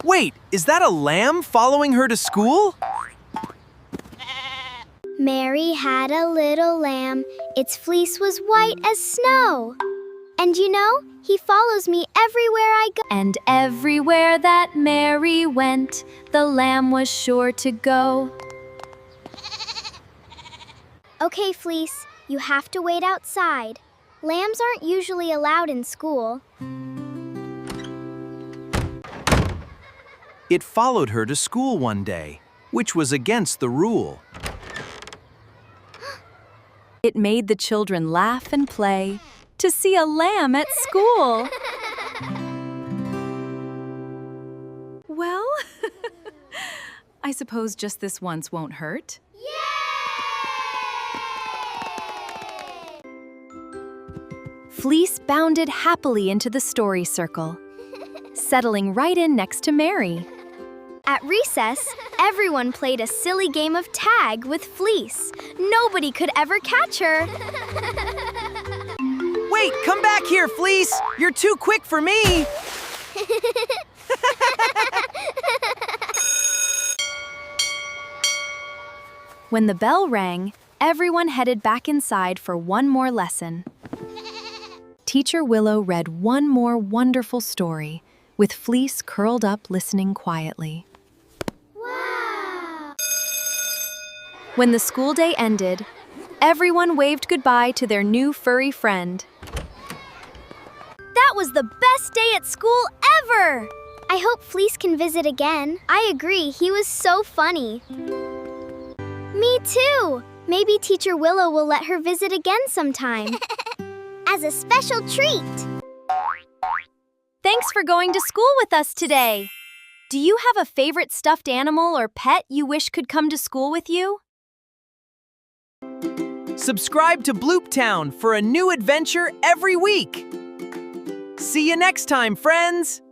Wait, is that a lamb following her to school? Mary had a little lamb. Its fleece was white as snow. And you know, he follows me everywhere I go. And everywhere that Mary went, the lamb was sure to go. Okay, Fleece, you have to wait outside. Lambs aren't usually allowed in school. It followed her to school one day, which was against the rule. It made the children laugh and play to see a lamb at school. Well, I suppose just this once won't hurt. Fleece bounded happily into the story circle, settling right in next to Mary. At recess, everyone played a silly game of tag with Fleece. Nobody could ever catch her. Wait, come back here, Fleece! You're too quick for me! When the bell rang, everyone headed back inside for one more lesson. Teacher Willow read one more wonderful story, with Fleece curled up listening quietly. Wow! When the school day ended, everyone waved goodbye to their new furry friend. That was the best day at school ever! I hope Fleece can visit again. I agree, he was so funny. Me too! Maybe Teacher Willow will let her visit again sometime. As a special treat! Thanks for going to school with us today. Do you have a favorite stuffed animal or pet you wish could come to school with you? Subscribe to Bloop Town for a new adventure every week. See you next time, friends!